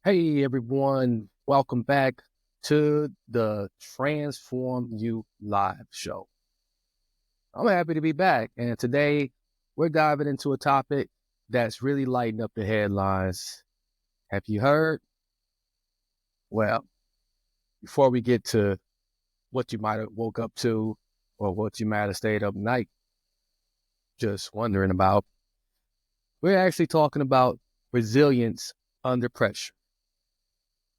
Hey everyone, welcome back to the Transform You Live show. I'm happy to be back, and today we're diving into a topic that's really lighting up the headlines. Have you heard? Well, before we get to what you might have woke up to or what you might have stayed up night just wondering about, we're actually talking about resilience under pressure.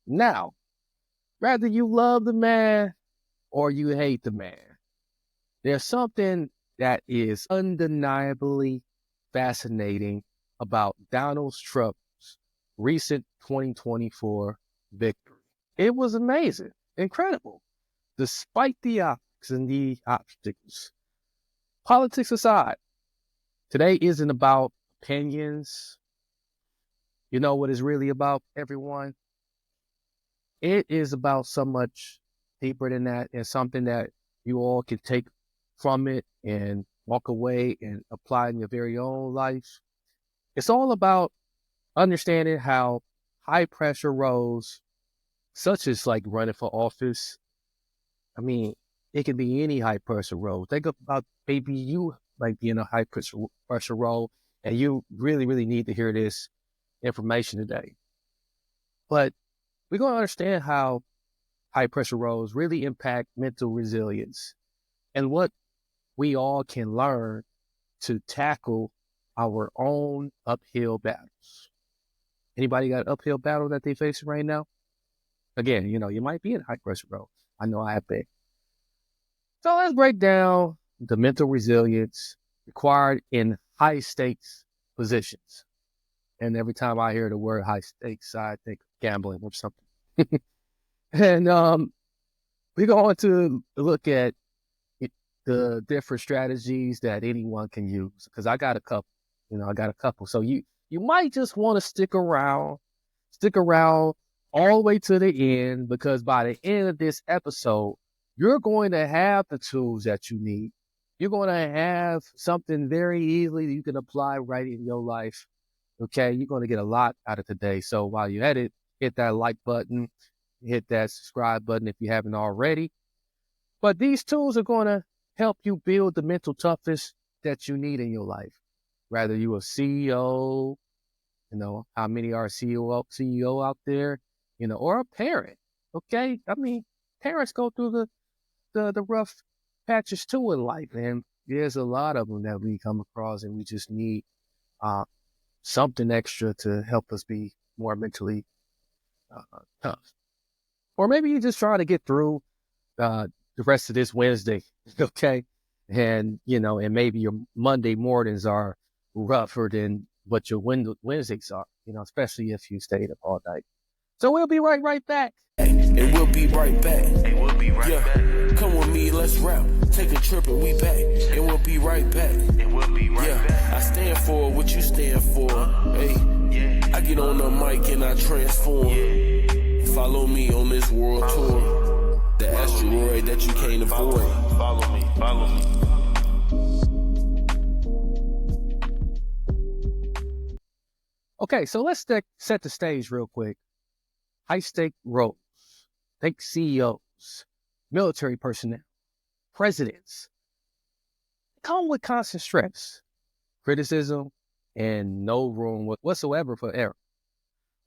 Now, whether you love the man or you hate the man, there's something that is undeniably fascinating about Donald Trump's recent 2024 victory. It was amazing, incredible, despite the odds and the obstacles. Politics aside, today isn't about opinions. You know what it's really about, everyone? It is about so much deeper than that, and something that you all can take from it and walk away and apply in your very own life. It's all about understanding how high pressure roles, such as like running for office, I mean, it can be any high pressure role. Think about maybe you might be in a high pressure role and you really, really need to hear this information today. But we're going to understand how high pressure roles really impact mental resilience and what we all can learn to tackle our own uphill battles. Anybody got an uphill battle that they facing right now? Again, you might be in high pressure role. I know I have been. So let's break down the mental resilience required in high stakes positions. And every time I hear the word high stakes, I think gambling or something. And we're going to look at the different strategies that anyone can use, because I got a couple. So you might just want to stick around all the way to the end, because by the end of this episode, you're going to have the tools that you need. You're going to have something very easily that you can apply right in your life. Okay, you're going to get a lot out of today. So while you're at it, hit that like button, hit that subscribe button if you haven't already. But these tools are going to help you build the mental toughness that you need in your life. Whether you're a CEO, how many are CEO out there, or a parent. Okay, I mean, parents go through the rough patches too in life, and there's a lot of them that we come across, and we just need something extra to help us be more mentally tough. Or maybe you just try to get through the rest of this Wednesday, okay? And maybe your Monday mornings are rougher than what your Wednesdays are, especially if you stayed up all night. So we'll be right back. And we'll be right back. Come with me, let's rap. Take a trip and we back. And we'll be right back. I stand for what you stand for. Hey, I get on the mic and I transform. Follow me on this world tour. The asteroid that you can't avoid. Follow me. Okay, so let's set the stage real quick. High stake roles. Think CEOs, military personnel, presidents. Come with constant stress, criticism, and no room whatsoever for error.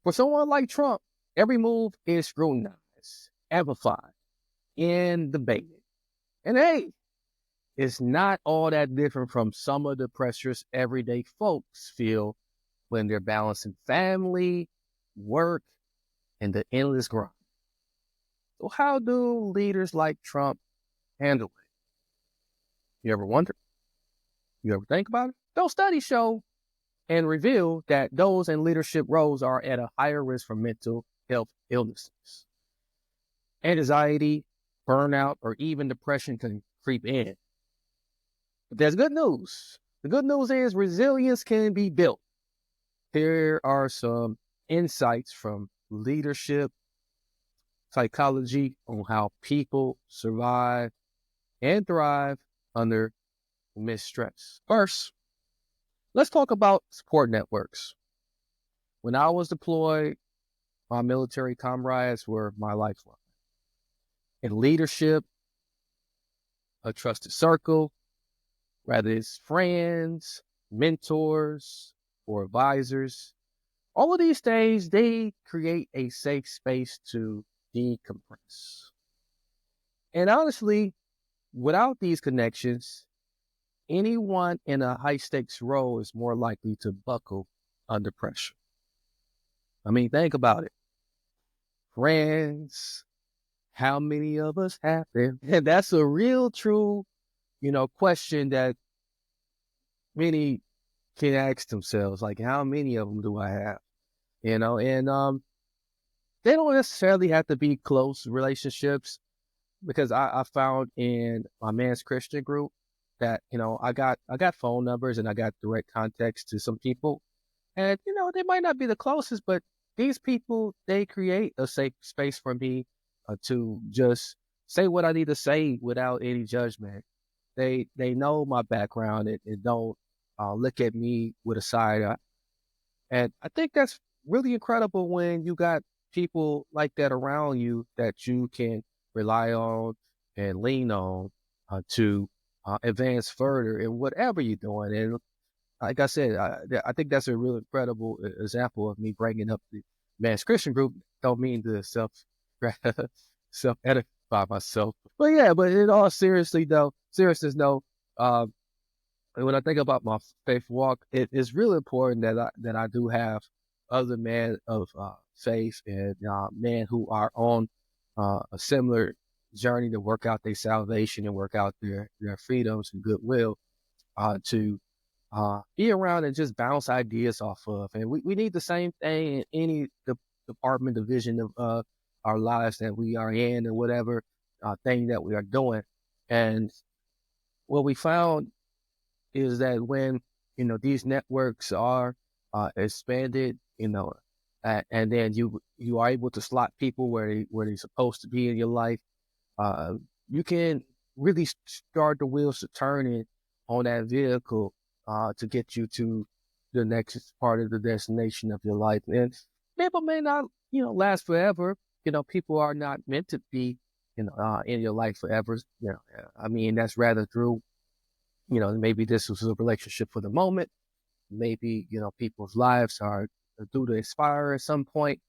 For someone like Trump, every move is scrutinized, amplified, and debated. And hey, it's not all that different from some of the pressures everyday folks feel when they're balancing family, work, and the endless grind. So how do leaders like Trump handle it? You ever wonder? You ever think about it? Those studies show and reveal that those in leadership roles are at a higher risk for mental health illnesses. Anxiety, burnout, or even depression can creep in. But there's good news. The good news is resilience can be built. Here are some insights from leadership psychology on how people survive and thrive under immense stress. First, let's talk about support networks. When I was deployed, my military comrades were my lifeline. In leadership, a trusted circle, whether it's friends, mentors, or advisors, all of these things, they create a safe space to decompress. And honestly, without these connections, anyone in a high stakes role is more likely to buckle under pressure. I mean, think about it. Friends, how many of us have them? And that's a real true, question that many can ask themselves, like, how many of them do I have? And they don't necessarily have to be close relationships, because I found in my man's Christian group that, I got phone numbers and I got direct contacts to some people. And, they might not be the closest, but these people, they create a safe space for me to just say what I need to say without any judgment. They know my background and don't look at me with a side eye. And I think that's really incredible when you got people like that around you that you can rely on and lean on to advance further in whatever you're doing. And like I said, I think that's a real incredible example of me bringing up the man's Christian group. Don't mean to self edify myself, but yeah. But in all seriousness, though, when I think about my faith walk, it is really important that I do have other men of faith and men who are on a similar journey to work out their salvation and work out their freedoms and goodwill to be around and just bounce ideas off of. And we need the same thing in any department, division of our lives that we are in, or whatever thing that we are doing. And what we found is that when, these networks are expanded, and then you are able to slot people where they're supposed to be in your life, uh, you can really start the wheels to turning on that vehicle to get you to the next part of the destination of your life. And people may not, last forever. People are not meant to be, in your life forever. I mean, that's rather through, maybe this was a relationship for the moment. Maybe, people's lives are due to expire at some point,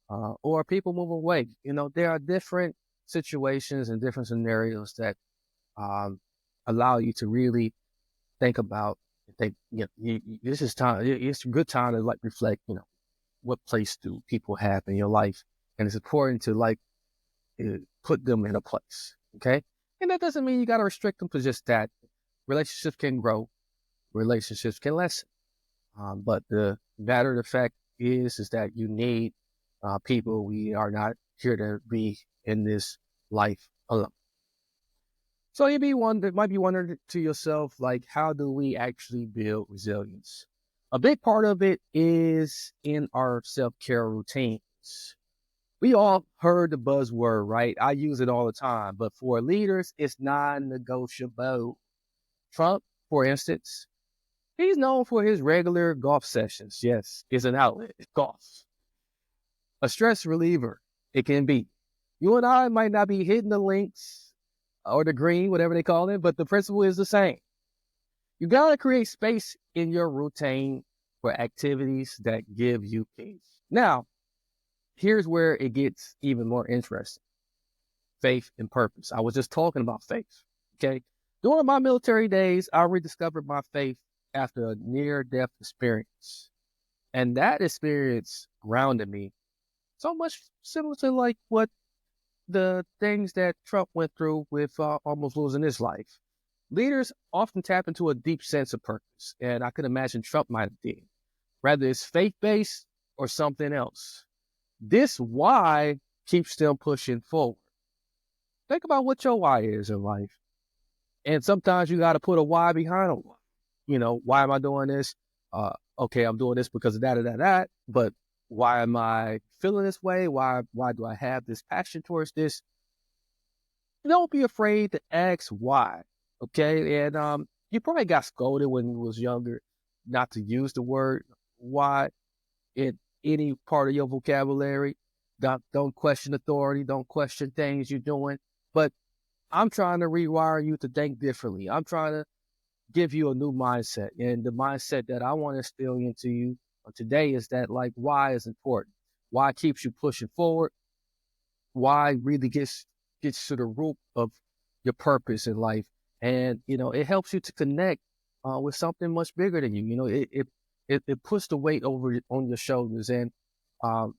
or people move away. There are different situations and different scenarios that allow you to really think about, this is time. It's a good time to like reflect, what place do people have in your life? And it's important to like put them in a place. Okay. And that doesn't mean you got to restrict them to just that. Relationships can grow, relationships can lessen. But the matter of the fact is that you need people. We are not here to be in this life alone. So might be wondering to yourself, like, how do we actually build resilience? A big part of it is in our self-care routines. We all heard the buzzword, right? I use it all the time, but for leaders, it's non-negotiable. Trump, for instance, he's known for his regular golf sessions. Yes, it's an outlet. It's golf. A stress reliever, it can be. You and I might not be hitting the links or the green, whatever they call it, but the principle is the same. You got to create space in your routine for activities that give you peace. Now, here's where it gets even more interesting. Faith and purpose. I was just talking about faith. Okay. During my military days, I rediscovered my faith after a near-death experience. And that experience grounded me so much, similar to like what the things that Trump went through with almost losing his life. Leaders often tap into a deep sense of purpose, and I could imagine Trump might have did, whether it's faith-based or something else. This why keeps them pushing forward. Think about what your why is in life. And sometimes you got to put a why behind a why. Why am I doing this? Okay, I'm doing this because of that. But why am I feeling this way? Why do I have this passion towards this? Don't be afraid to ask why. Okay. And you probably got scolded when you was younger not to use the word why. It any part of your vocabulary. Don't question authority. Don't question things you're doing. But I'm trying to rewire you to think differently. I'm trying to give you a new mindset. And the mindset that I want to instill into you today is that, like, why is important. Why keeps you pushing forward. Why really gets to the root of your purpose in life. And, it helps you to connect with something much bigger than you. It puts the weight on your shoulders. And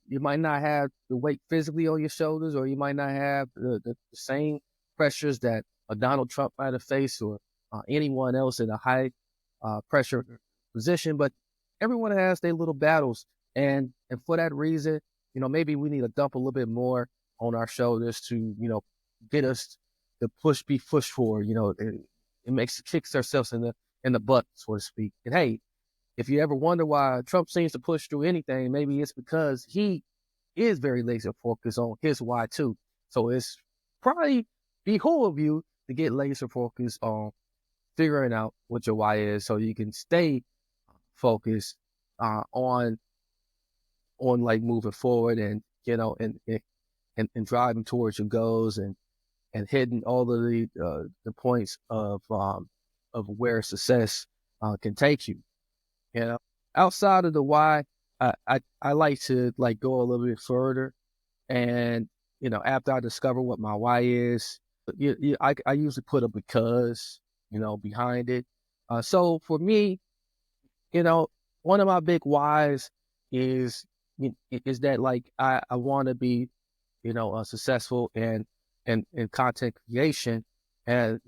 you might not have the weight physically on your shoulders, or you might not have the same pressures that a Donald Trump might have faced, or anyone else in a high pressure position. But everyone has their little battles. And for that reason, maybe we need to dump a little bit more on our shoulders to, get us to be pushed forward. It kicks ourselves in the butt, so to speak. And hey, if you ever wonder why Trump seems to push through anything, maybe it's because he is very laser focused on his why too. So it's probably behoove you to get laser focused on figuring out what your why is, so you can stay focused on like moving forward, and and driving towards your goals, and hitting all of the points of where success can take you. Outside of the why, I like to like go a little bit further, and after I discover what my why is, I usually put a because behind it. So for me, one of my big whys is is that, like, I want to be successful in content creation, and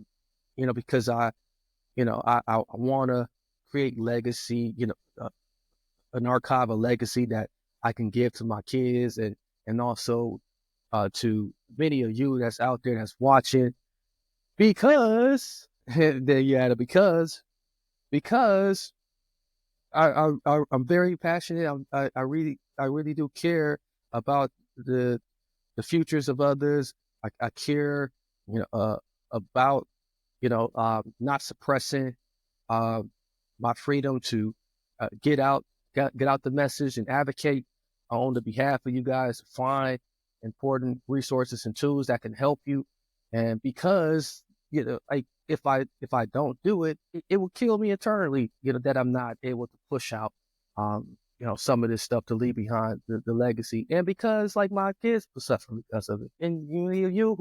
because I want to create legacy, an archive of legacy that I can give to my kids, and also to many of you that's out there that's watching, because there you had it, because I'm very passionate. I really do care about the futures of others. I care, about, not suppressing uh, my freedom to get out the message and advocate on the behalf of you guys, to find important resources and tools that can help you. And because, like, if I don't do it, it will kill me eternally, that I'm not able to push out, some of this stuff to leave behind the legacy. And because, like, my kids will suffer because of it. And you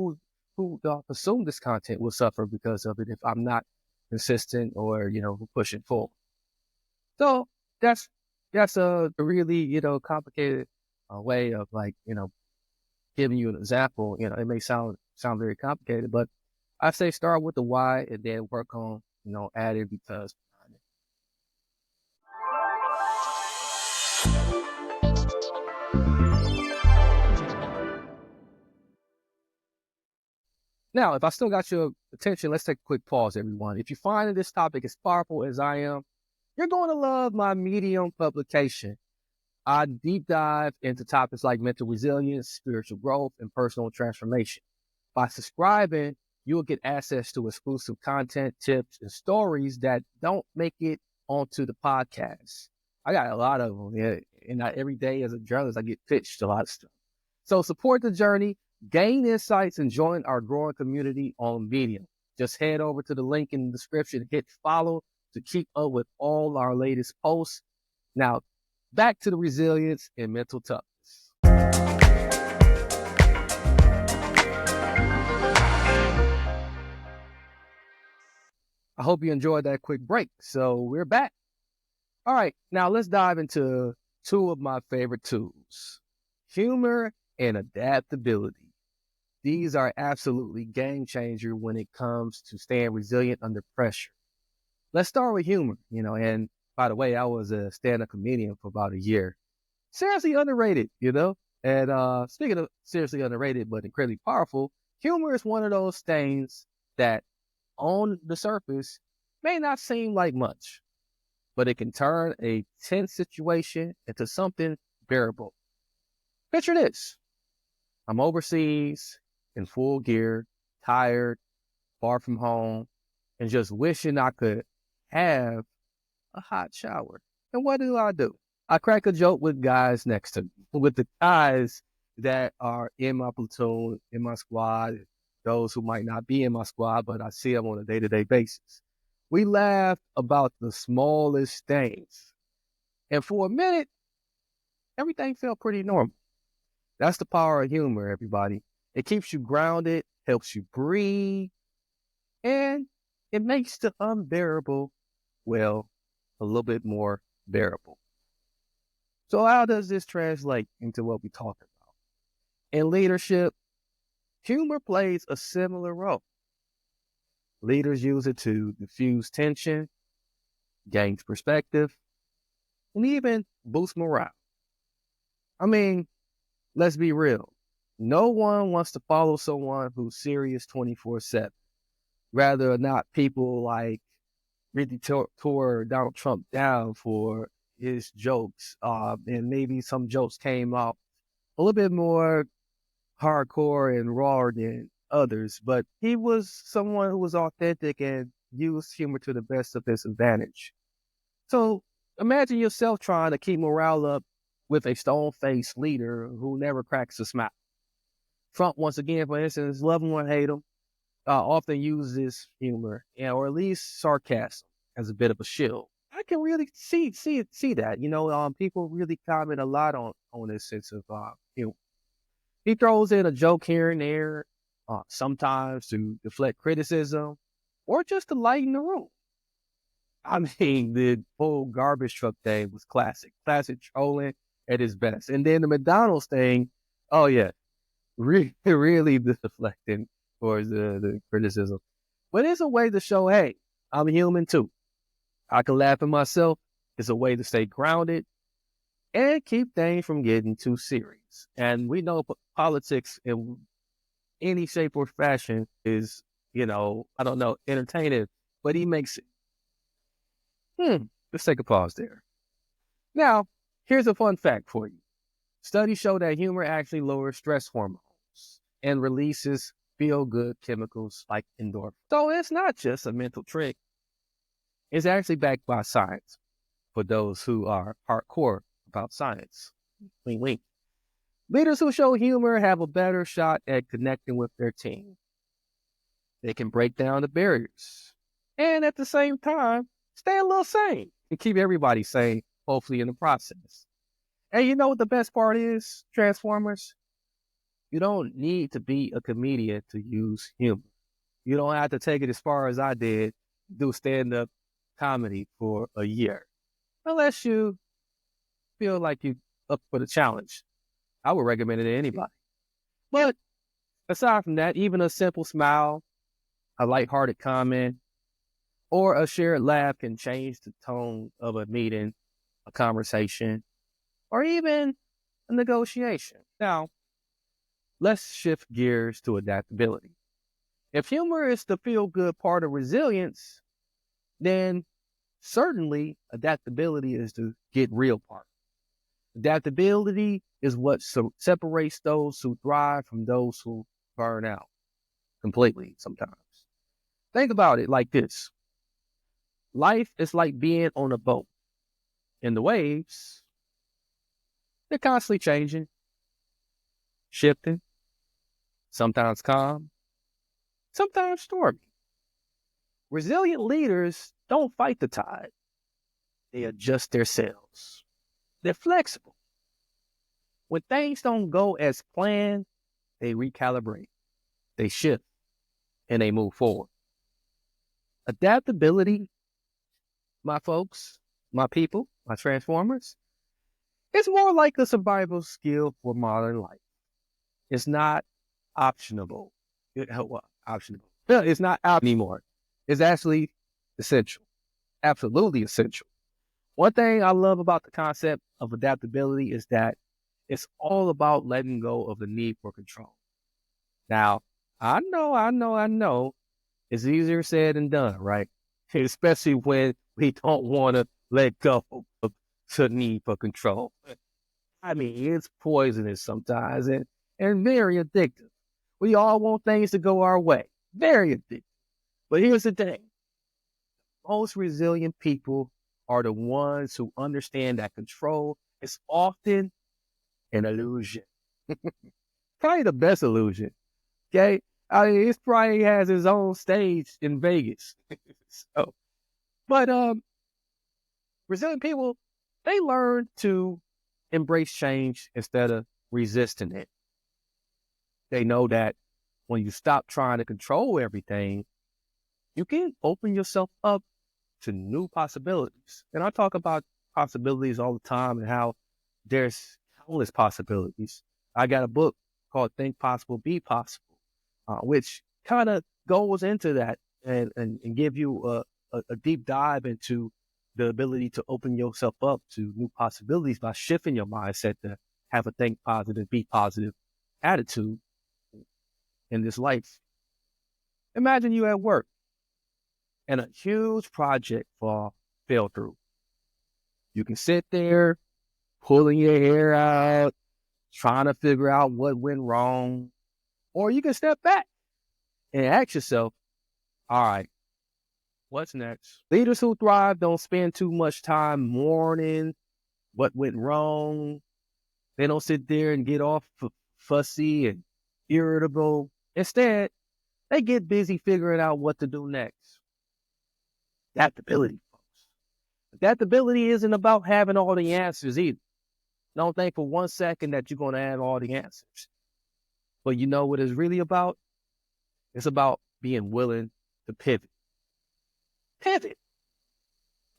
who consume this content will suffer because of it if I'm not consistent, or, pushing forward. So that's a really, complicated way of, like, giving you an example. It may sound very complicated, but I say start with the why and then work on, adding because behind it. Now, if I still got your attention, let's take a quick pause, everyone. If you find that this topic as powerful as I am, you're going to love my Medium publication. I deep dive into topics like mental resilience, spiritual growth, and personal transformation. By subscribing, you'll get access to exclusive content, tips, and stories that don't make it onto the podcast. I got a lot of them, yeah, and every day as a journalist, I get pitched a lot of stuff. So support the journey, gain insights, and join our growing community on Medium. Just head over to the link in the description, hit follow to keep up with all our latest posts. Now, back to the resilience and mental toughness. I hope you enjoyed that quick break. So we're back. All right, now let's dive into two of my favorite tools, humor and adaptability. These are absolutely game changer when it comes to staying resilient under pressure. Let's start with humor, and by the way, I was a stand-up comedian for about a year. Seriously underrated, And speaking of seriously underrated but incredibly powerful, humor is one of those things that on the surface may not seem like much, but it can turn a tense situation into something bearable. Picture this. I'm overseas, in full gear, tired, far from home, and just wishing I could have a hot shower. And what do? I crack a joke with guys next to me, with the guys that are in my platoon, in my squad, those who might not be in my squad, but I see them on a day-to-day basis. We laugh about the smallest things. And for a minute, everything felt pretty normal. That's the power of humor, everybody. It keeps you grounded, helps you breathe, and it makes the unbearable, well, a little bit more bearable. So how does this translate into what we talk about? In leadership, humor plays a similar role. Leaders use it to diffuse tension, gain perspective, and even boost morale. I mean, let's be real. No one wants to follow someone who's serious 24/7. Rather not people like really tore Donald Trump down for his jokes. And maybe some jokes came out a little bit more hardcore and raw than others, but he was someone who was authentic and used humor to the best of his advantage. So imagine yourself trying to keep morale up with a stone-faced leader who never cracks a smile. Trump, once again, for instance, love him or hate him, often uses humor or at least sarcasm as a bit of a shield. I can really see that. People really comment a lot on this sense of humor. He throws in a joke here and there, sometimes to deflect criticism or just to lighten the room. I mean, the whole garbage truck thing was classic trolling at its best. And then the McDonald's thing, oh yeah, really deflecting towards the criticism. But it's a way to show, hey, I'm human too. I can laugh at myself. It's a way to stay grounded and keep things from getting too serious. And we know politics in any shape or fashion is, entertaining, but he makes it. Let's take a pause there. Now, here's a fun fact for you. Studies show that humor actually lowers stress hormones and releases feel-good chemicals like endorphins. So it's not just a mental trick. It's actually backed by science for those who are hardcore about science. Wink, wink. Leaders who show humor have a better shot at connecting with their team. They can break down the barriers and at the same time, stay a little sane and keep everybody sane, hopefully in the process. And you know what the best part is, Transformers? You don't need to be a comedian to use humor. You don't have to take it as far as I did, do stand-up comedy for a year. Unless you feel like you up for the challenge. I would recommend it to anybody. But aside from that, even a simple smile, a lighthearted comment, or a shared laugh can change the tone of a meeting, a conversation, or even a negotiation. Now, let's shift gears to adaptability. If humor is the feel-good part of resilience, then certainly adaptability is the get real part. Adaptability is what separates those who thrive from those who burn out completely sometimes. Think about it like this. Life is like being on a boat, and the waves, they're constantly changing, shifting, sometimes calm, sometimes stormy. Resilient leaders don't fight the tide. They adjust their sails. They're flexible. When things don't go as planned, they recalibrate, they shift, and they move forward. Adaptability, my folks, my people, my transformers, it's more like a survival skill for modern life. It's not optionable. Optionable. No, it's not out anymore. It's actually essential. Absolutely essential. One thing I love about the concept of adaptability is that it's all about letting go of the need for control. Now, I know, it's easier said than done, right? Especially when we don't want to let go of the need for control. I mean, it's poisonous sometimes and very addictive. We all want things to go our way. Very addictive. But here's the thing. Most resilient people are the ones who understand that control It's often an illusion. Probably the best illusion. Okay. I mean, it probably has its own stage in Vegas. So, but resilient people, they learn to embrace change instead of resisting it. They know that when you stop trying to control everything, you can open yourself up to new possibilities. And I talk about possibilities all the time and how there's countless possibilities. I got a book called Think Possible, Be Possible, which kind of goes into that and give you a deep dive into the ability to open yourself up to new possibilities by shifting your mindset to have a think positive, be positive attitude in this life. Imagine you at work and a huge project fell through. You can sit there pulling your hair out, trying to figure out what went wrong, or you can step back and ask yourself, all right, what's next? Leaders who thrive don't spend too much time mourning what went wrong. They don't sit there and get all fussy and irritable. Instead, they get busy figuring out what to do next. Adaptability, folks. Adaptability isn't about having all the answers either. Don't think for 1 second that you're going to have all the answers. But you know what it's really about? It's about being willing to pivot. Pivot.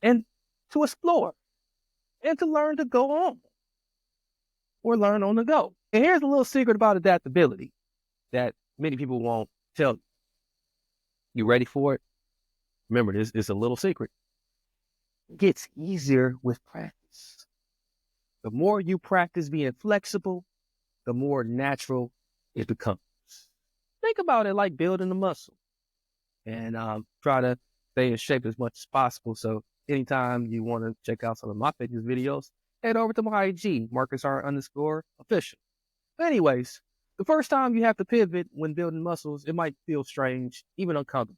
And to explore. And to learn to go on. Or learn on the go. And here's a little secret about adaptability that many people won't tell you. You ready for it? Remember, this is a little secret. It gets easier with practice. The more you practice being flexible, the more natural it becomes. Think about it like building a muscle and try to stay in shape as much as possible. So anytime you want to check out some of my fitness videos, head over to my IG, _official. But anyways, the first time you have to pivot when building muscles, it might feel strange, even uncomfortable.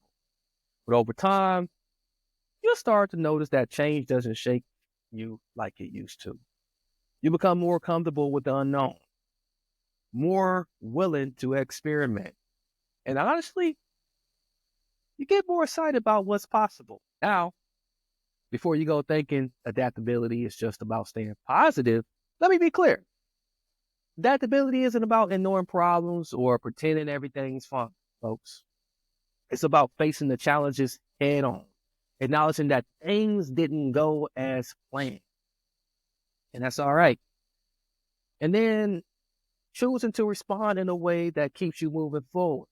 But over time, you'll start to notice that change doesn't shake you like it used to. You become more comfortable with the unknown, more willing to experiment. And honestly, you get more excited about what's possible. Now, before you go thinking adaptability is just about staying positive, let me be clear. Adaptability isn't about ignoring problems or pretending everything's fine, folks. It's about facing the challenges head on, acknowledging that things didn't go as planned. And that's all right. And then choosing to respond in a way that keeps you moving forward.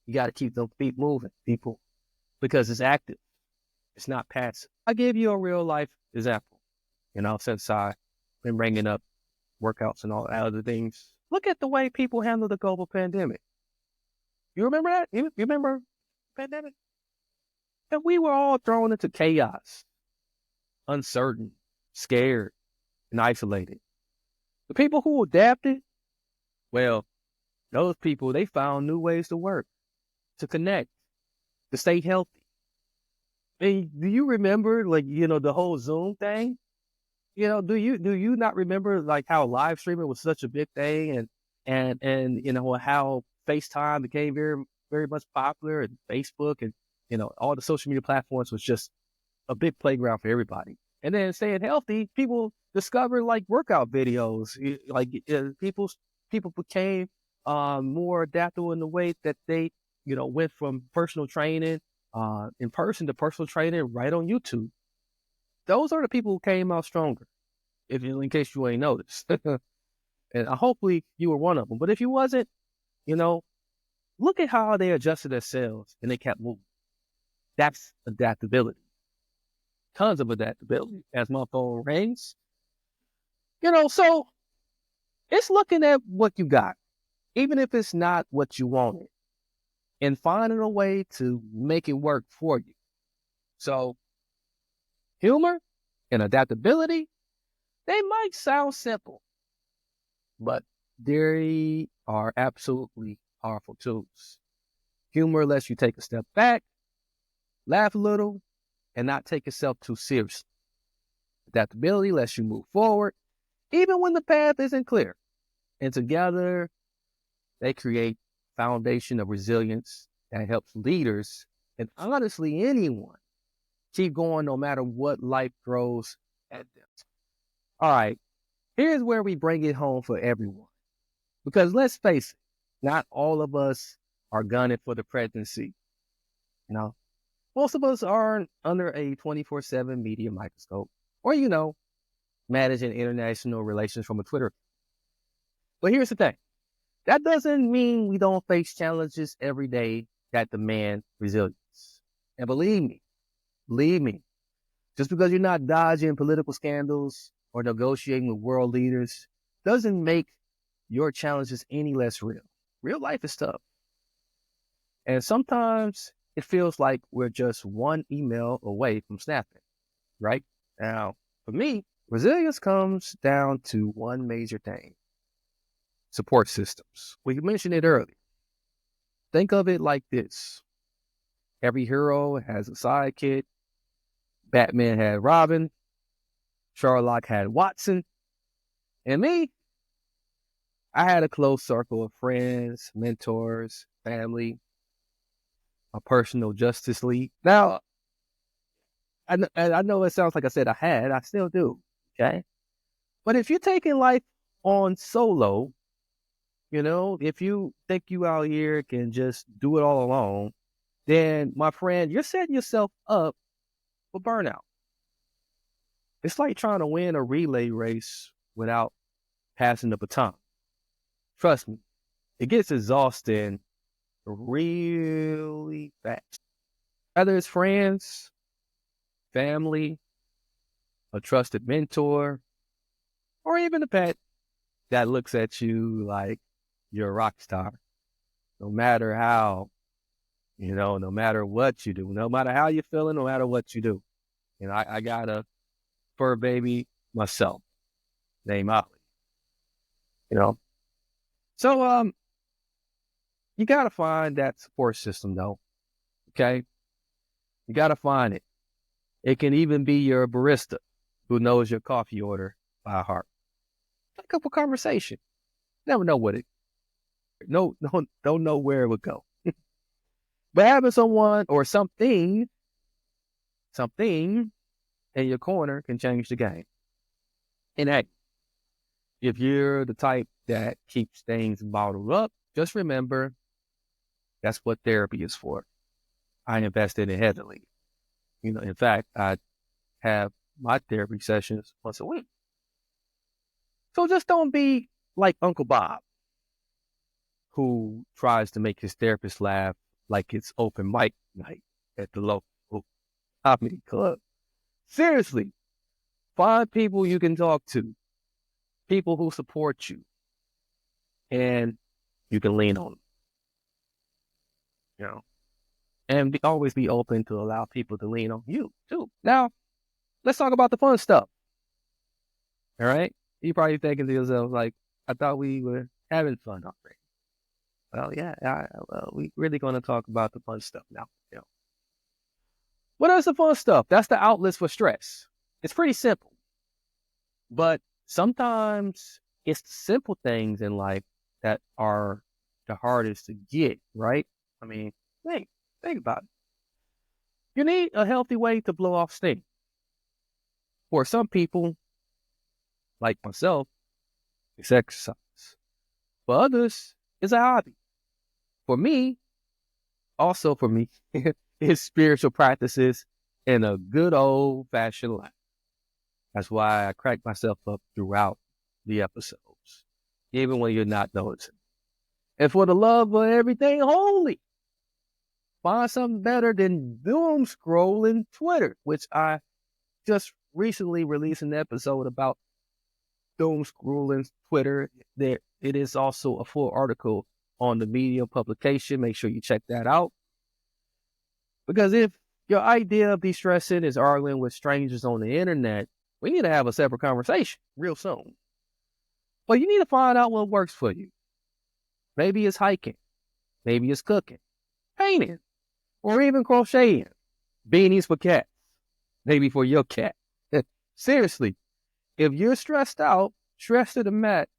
You got to keep them feet moving, people, because it's active. It's not passive. I give you a real life example, since I've been bringing up workouts and all other things. Look at the way people handle the global pandemic. You remember that? You remember the pandemic? And we were all thrown into chaos, uncertain, scared, and isolated. The people who adapted, well, those people, they found new ways to work, to connect, to stay healthy. And do you remember, the whole Zoom thing? Do you not remember like how live streaming was such a big thing and how FaceTime became very, very much popular, and Facebook and all the social media platforms was just a big playground for everybody. And then staying healthy, people discovered like workout videos, people became more adaptable in the way that they went from personal training in person to personal training right on YouTube. Those are the people who came out stronger, in case you ain't noticed. And hopefully you were one of them. But if you wasn't, look at how they adjusted themselves and they kept moving. That's adaptability. Tons of adaptability as my phone rings. So it's looking at what you got, even if it's not what you wanted, and finding a way to make it work for you. So humor and adaptability, they might sound simple, but they are absolutely powerful tools. Humor lets you take a step back, laugh a little, and not take yourself too seriously. Adaptability lets you move forward even when the path isn't clear. And together, they create a foundation of resilience that helps leaders and honestly anyone keep going no matter what life throws at them. All right, here's where we bring it home for everyone. Because let's face it, not all of us are gunning for the presidency. You know, most of us aren't under a 24/7 media microscope or, managing international relations from a Twitter. But here's the thing. That doesn't mean we don't face challenges every day that demand resilience. And believe me, just because you're not dodging political scandals or negotiating with world leaders doesn't make your challenges any less real. Real life is tough. And sometimes it feels like we're just one email away from snapping, right? Now, for me, resilience comes down to one major thing: support systems. We mentioned it earlier. Think of it like this. Every hero has a sidekick. Batman had Robin. Sherlock had Watson. And me, I had a close circle of friends, mentors, family, a personal Justice League. Now, I know it sounds like I still do, okay? But if you're taking life on solo, if you think you out here can just do it all alone, then, my friend, you're setting yourself up for burnout. It's like trying to win a relay race without passing the baton. Trust me, it gets exhausting really fast. Whether it's friends, family, a trusted mentor, or even a pet that looks at you like you're a rock star. No matter how, no matter what you do, no matter how you're feeling, no matter what you do. I got a fur baby myself named Ollie, So, you got to find that support system though, okay? You got to find it. It can even be your barista who knows your coffee order by heart. Take up a conversation. Never know don't know where it would go. But having someone or something in your corner can change the game. And hey, if you're the type that keeps things bottled up, just remember that's what therapy is for. I invested in it heavily. In fact, I have my therapy sessions once a week. So just don't be like Uncle Bob, who tries to make his therapist laugh like it's open mic night at the local comedy club. Seriously, find people you can talk to, people who support you, and you can lean on them. And always be open to allow people to lean on you too. Now, let's talk about the fun stuff. All right? You're probably thinking to yourself, like, I thought we were having fun already. Well, yeah, we really going to talk about the fun stuff now. What is the fun stuff? That's the outlets for stress. It's pretty simple. But sometimes it's the simple things in life that are the hardest to get, right? I mean, think about it. You need a healthy way to blow off steam. For some people, like myself, it's exercise. For others, it's a hobby. For me, it's spiritual practices and a good old-fashioned life. That's why I crack myself up throughout the episodes, even when you're not noticing. And for the love of everything holy, find something better than doom scrolling Twitter, which I just recently released an episode about doom scrolling Twitter. There, it is also a full article on the Medium publication. Make sure you check that out. Because if your idea of de-stressing is arguing with strangers on the internet, we need to have a separate conversation real soon. But you need to find out what works for you. Maybe it's hiking. Maybe it's cooking, painting, or even crocheting. Beanies for cats. Maybe for your cat. Seriously, if you're stressed out, stressed to the max,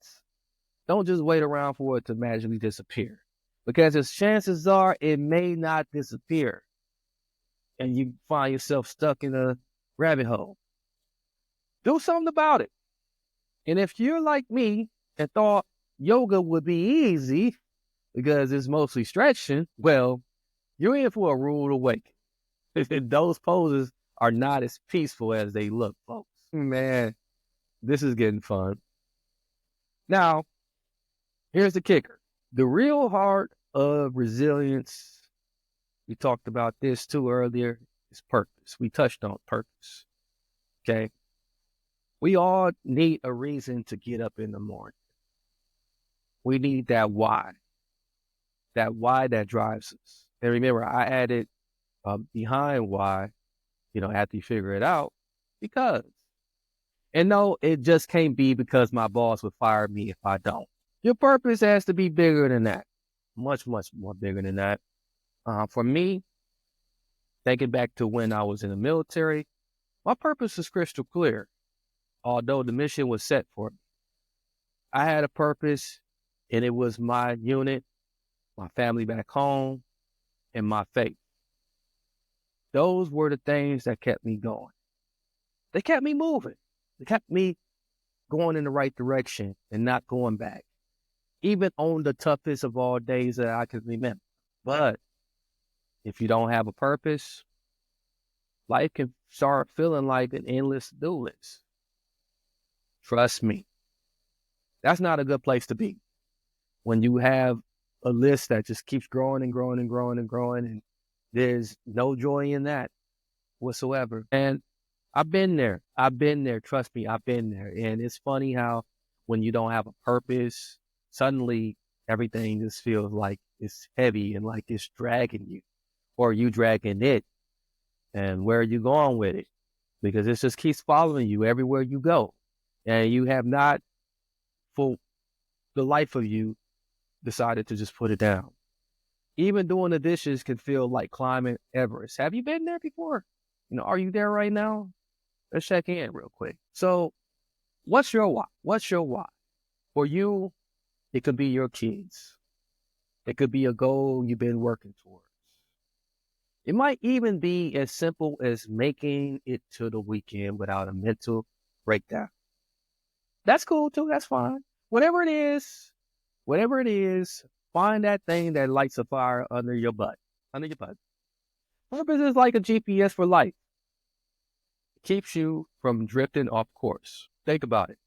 don't just wait around for it to magically disappear. Because as chances are, it may not disappear. And you find yourself stuck in a rabbit hole. Do something about it. And if you're like me and thought yoga would be easy because it's mostly stretching, well, you're in for a rude awakening. Those poses are not as peaceful as they look, folks. Man, this is getting fun. Now, here's the kicker. The real heart of resilience, we talked about this too earlier, is purpose. We touched on purpose. Okay? We all need a reason to get up in the morning. We need that why that drives us. And remember, I added behind why, after you figure it out, because. And no, it just can't be because my boss would fire me if I don't. Your purpose has to be bigger than that. Much, much more bigger than that. For me, thinking back to when I was in the military, my purpose is crystal clear, although the mission was set for me. I had a purpose, and it was my unit, my family back home, and my faith. Those were the things that kept me going. They kept me moving. They kept me going in the right direction and not going back, even on the toughest of all days that I can remember. But if you don't have a purpose, life can start feeling like an endless to-do list. Trust me, that's not a good place to be. When you have a list that just keeps growing and growing and growing and growing, and there's no joy in that whatsoever. And I've been there. Trust me, I've been there. And it's funny how when you don't have a purpose, suddenly everything just feels like it's heavy and like it's dragging you, or you dragging it. And where are you going with it? Because it just keeps following you everywhere you go. And you have not, for the life of you, decided to just put it down. Even doing the dishes can feel like climbing Everest. Have you been there before? Are you there right now? Let's check in real quick. So what's your why? What's your why? For you, it could be your kids. It could be a goal you've been working towards. It might even be as simple as making it to the weekend without a mental breakdown. That's cool too. That's fine. Whatever it is, find that thing that lights a fire under your butt. Purpose is like a GPS for life. It keeps you from drifting off course. Think about it.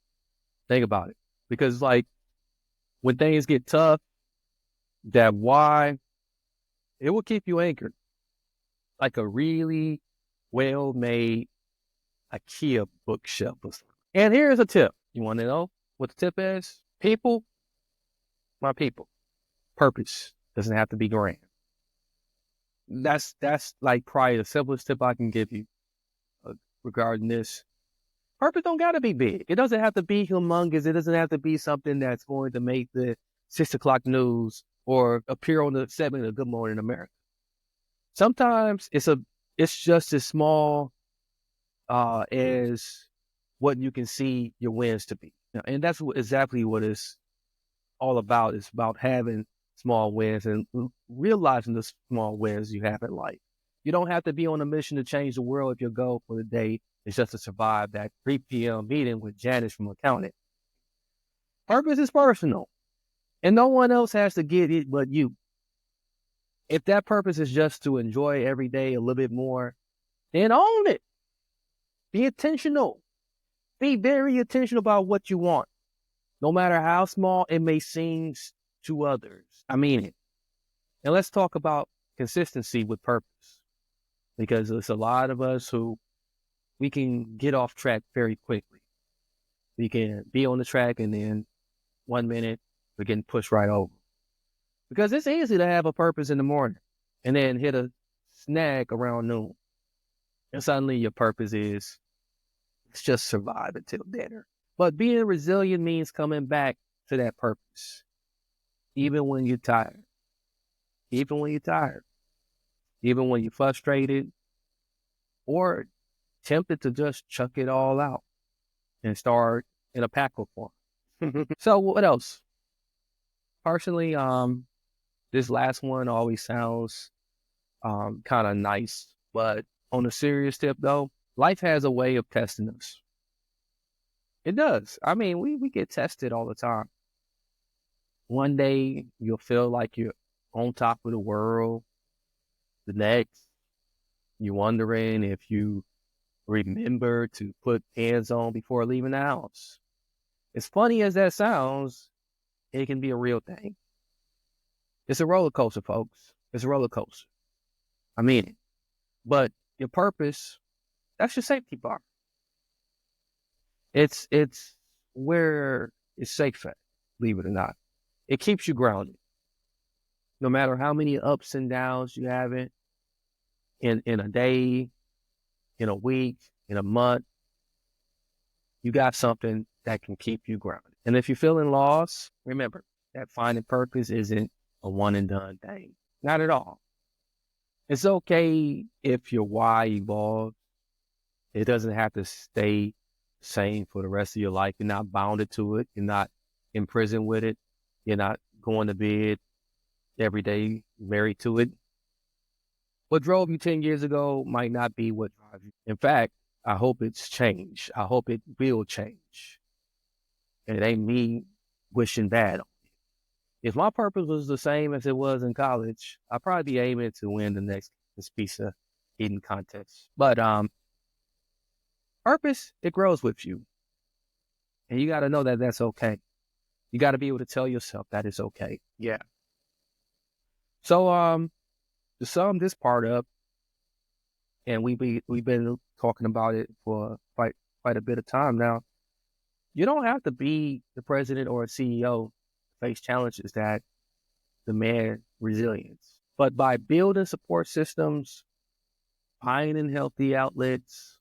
Because when things get tough, that why, it will keep you anchored. Like a really well-made IKEA bookshelf. And here's a tip. You want to know what the tip is? People, my people. Purpose doesn't have to be grand. That's like probably the simplest tip I can give you regarding this. Purpose don't got to be big. It doesn't have to be humongous. It doesn't have to be something that's going to make the 6 o'clock news or appear on the segment of Good Morning America. Sometimes it's just as small as what you can see your wins to be. And that's exactly what it's all about. It's about having small wins and realizing the small wins you have in life. You don't have to be on a mission to change the world if your goal for the day is just to survive that 3 p.m. meeting with Janice from accounting. Purpose is personal, and no one else has to get it but you. If that purpose is just to enjoy every day a little bit more, then own it. Be intentional. Be very intentional about what you want, no matter how small it may seem to others. I mean it. And let's talk about consistency with purpose, because there's a lot of us who we can get off track very quickly. We can be on the track and then 1 minute we're getting pushed right over. Because it's easy to have a purpose in the morning and then hit a snag around noon. And suddenly your purpose is, let's just survive until dinner. But being resilient means coming back to that purpose, even when you're tired. Even when you're frustrated or tempted to just chuck it all out and start in a packle form. So what else? Personally, this last one always sounds kind of nice, but on a serious tip though, life has a way of testing us. It does. I mean, we get tested all the time. One day you'll feel like you're on top of the world. The next, you're wondering if you remember to put pants on before leaving the house. As funny as that sounds, it can be a real thing. It's a roller coaster, folks. It's a roller coaster. I mean it. But your purpose, that's your safety bar. It's where it's safe at, believe it or not. It keeps you grounded. No matter how many ups and downs you have in a day, in a week, in a month, you got something that can keep you grounded. And if you're feeling lost, remember that finding purpose isn't a one and done thing. Not at all. It's okay if your why evolves. It doesn't have to stay the same for the rest of your life. You're not bounded to it. You're not imprisoned with it. You're not going to bed every day married to it. What drove you 10 years ago might not be what drives you. In fact, I hope it's changed. I hope it will change. And it ain't me wishing bad on you. If my purpose was the same as it was in college, I'd probably be aiming to win the next pizza eating contest. But purpose, it grows with you. And you got to know that that's okay. You got to be able to tell yourself that it's okay. Yeah. So to sum this part up, and we've been talking about it for quite a bit of time now. You don't have to be the president or a CEO to face challenges that demand resilience. But by building support systems, finding healthy outlets,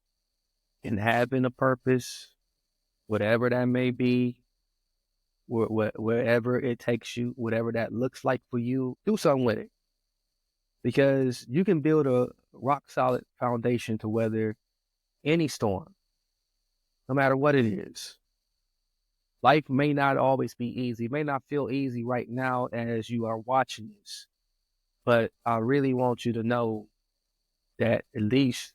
and having a purpose, whatever that may be, wherever it takes you, whatever that looks like for you, do something with it. Because you can build a rock solid foundation to weather any storm, no matter what it is. Life may not always be easy. It may not feel easy right now as you are watching this. But I really want you to know that at least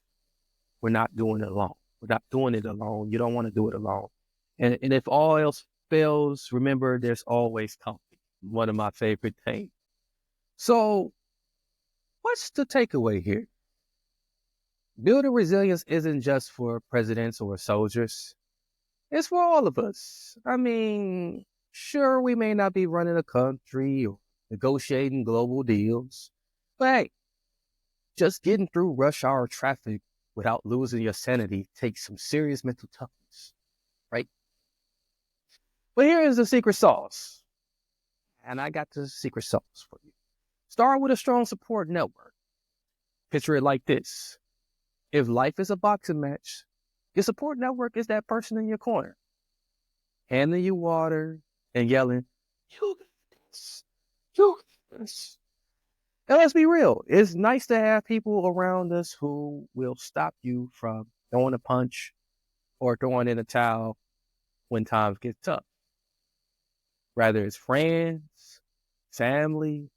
we're not doing it alone. We're not doing it alone. You don't want to do it alone. And if all else fails, remember there's always company. One of my favorite things. So what's the takeaway here? Building resilience isn't just for presidents or soldiers. It's for all of us. I mean, sure, we may not be running a country or negotiating global deals, but hey, just getting through rush hour traffic without losing your sanity takes some serious mental toughness, right? But here is the secret sauce. And I got the secret sauce for you. Start with a strong support network. Picture it like this. If life is a boxing match, your support network is that person in your corner, handing you water and yelling, "You got this. You got this." And let's be real. It's nice to have people around us who will stop you from throwing a punch or throwing in a towel when times get tough. Whether it's friends, family,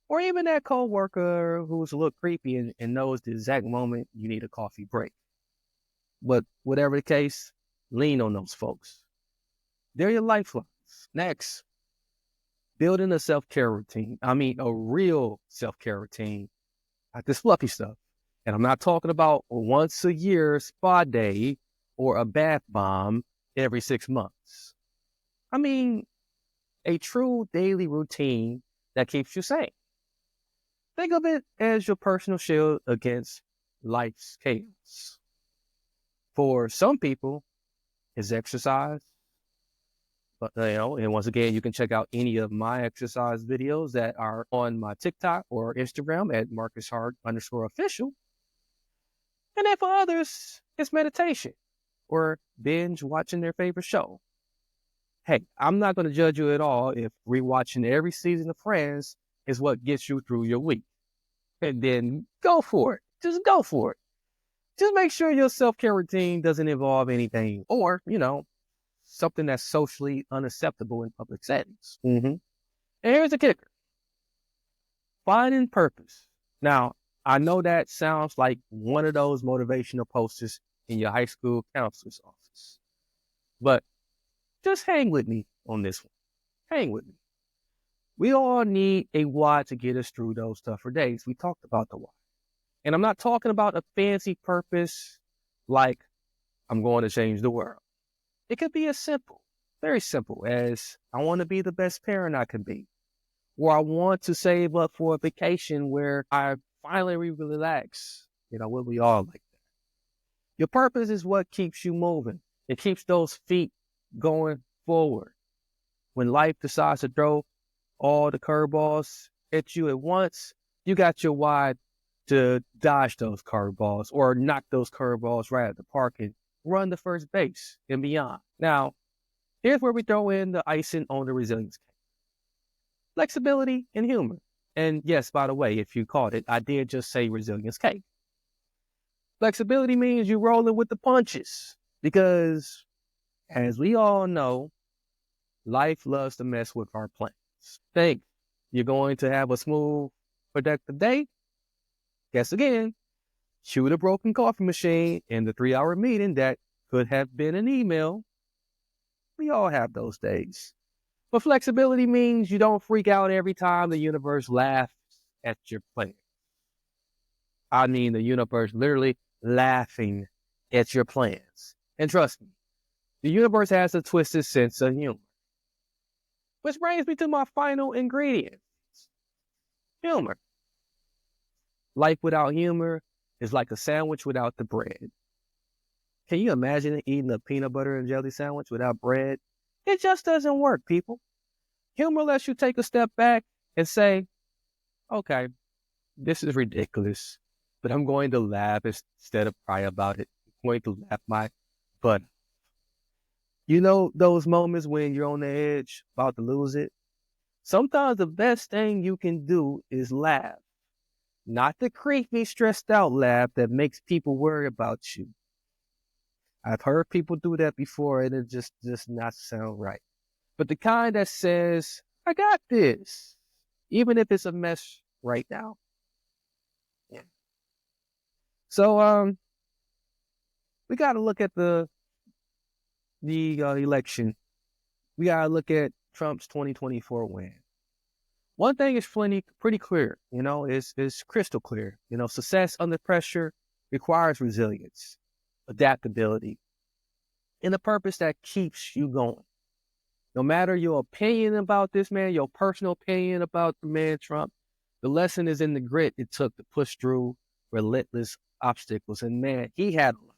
or even that coworker who's a little creepy and knows the exact moment you need a coffee break. But whatever the case, lean on those folks. They're your lifelines. Next, building a self-care routine. I mean, a real self-care routine. Not this fluffy stuff. And I'm not talking about a once a year spa day or a bath bomb every 6 months. I mean, a true daily routine that keeps you sane. Think of it as your personal shield against life's chaos. For some people, it's exercise. But, and once again, you can check out any of my exercise videos that are on my TikTok or Instagram at MarcusHart_official. And then for others, it's meditation or binge watching their favorite show. Hey, I'm not going to judge you at all if rewatching every season of Friends is what gets you through your week. And then go for it. Just go for it. Just make sure your self-care routine doesn't involve anything or, something that's socially unacceptable in public settings. And here's the kicker. Finding purpose. Now, I know that sounds like one of those motivational posters in your high school counselor's office. But just hang with me on this one. Hang with me. We all need a why to get us through those tougher days. We talked about the why. And I'm not talking about a fancy purpose like I'm going to change the world. It could be as simple, very simple, as I want to be the best parent I can be. Or I want to save up for a vacation where I finally relax. Will we all like that? Your purpose is what keeps you moving. It keeps those feet going forward. When life decides to throw all the curveballs at you at once, you got your why to dodge those curveballs or knock those curveballs right at the park and run the first base and beyond. Now, here's where we throw in the icing on the resilience cake. Flexibility and humor. And yes, by the way, if you caught it, I did just say resilience cake. Flexibility means you rolling with the punches because, as we all know, life loves to mess with our plans. Think you're going to have a smooth, productive day? Guess again, shoot a broken coffee machine in the 3-hour meeting that could have been an email. We all have those days. But flexibility means you don't freak out every time the universe laughs at your plan. I mean, the universe literally laughing at your plans. And trust me, the universe has a twisted sense of humor. Which brings me to my final ingredient. Humor. Life without humor is like a sandwich without the bread. Can you imagine eating a peanut butter and jelly sandwich without bread? It just doesn't work, people. Humor lets you take a step back and say, okay, this is ridiculous, but I'm going to laugh instead of cry about it. I'm going to laugh my butt. You know those moments when you're on the edge, about to lose it? Sometimes the best thing you can do is laugh. Not the creepy, stressed out laugh that makes people worry about you. I've heard people do that before and it just not sound right. But the kind that says, I got this, even if it's a mess right now. Yeah. So, we got to look at the election. We got to look at Trump's 2024 win. One thing is pretty clear, is crystal clear. Success under pressure requires resilience, adaptability, and a purpose that keeps you going. No matter your opinion about this man, your personal opinion about the man Trump, the lesson is in the grit it took to push through relentless obstacles. And man, he had a lot.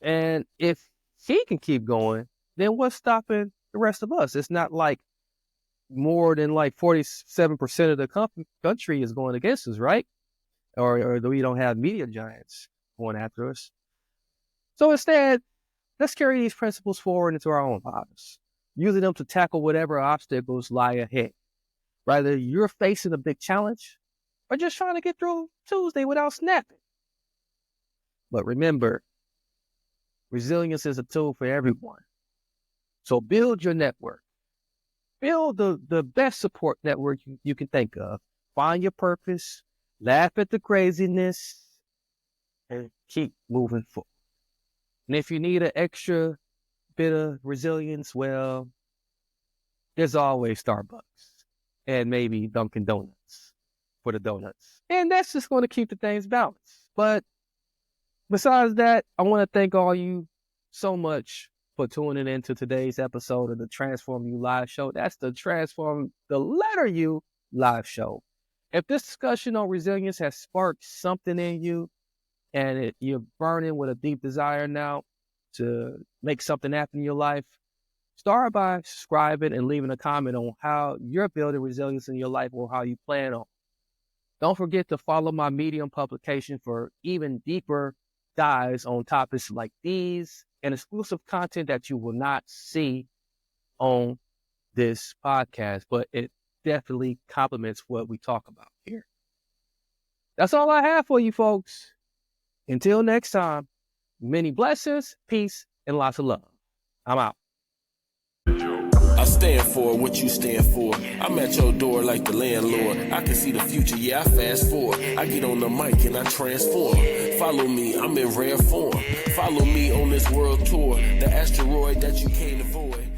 And if he can keep going, then what's stopping the rest of us? It's not like more than like 47% of the country is going against us, right? Or we don't have media giants going after us. So instead, let's carry these principles forward into our own lives, using them to tackle whatever obstacles lie ahead. Whether you're facing a big challenge or just trying to get through Tuesday without snapping. But remember, resilience is a tool for everyone. So build your network. Build the best support network you can think of. Find your purpose, laugh at the craziness, and keep moving forward. And if you need an extra bit of resilience, well, there's always Starbucks and maybe Dunkin' Donuts for the donuts. And that's just going to keep the things balanced. But besides that, I want to thank all you so much for tuning into today's episode of the Transform You Live Show. That's the Transform the Letter U Live Show. If this discussion on resilience has sparked something in you and you're burning with a deep desire now to make something happen in your life, start by subscribing and leaving a comment on how you're building resilience in your life or how you plan on. Don't forget to follow my Medium publication for even deeper dives on topics like these and exclusive content that you will not see on this podcast, but it definitely complements what we talk about here. That's all I have for you folks. Until next time, many blessings, peace, and lots of love. I'm out. I stand for what you stand for. I'm at your door like the landlord. I can see the future, yeah, I fast forward. I get on the mic and I transform. Follow me, I'm in rare form. Follow me on this world tour. The asteroid that you can't avoid.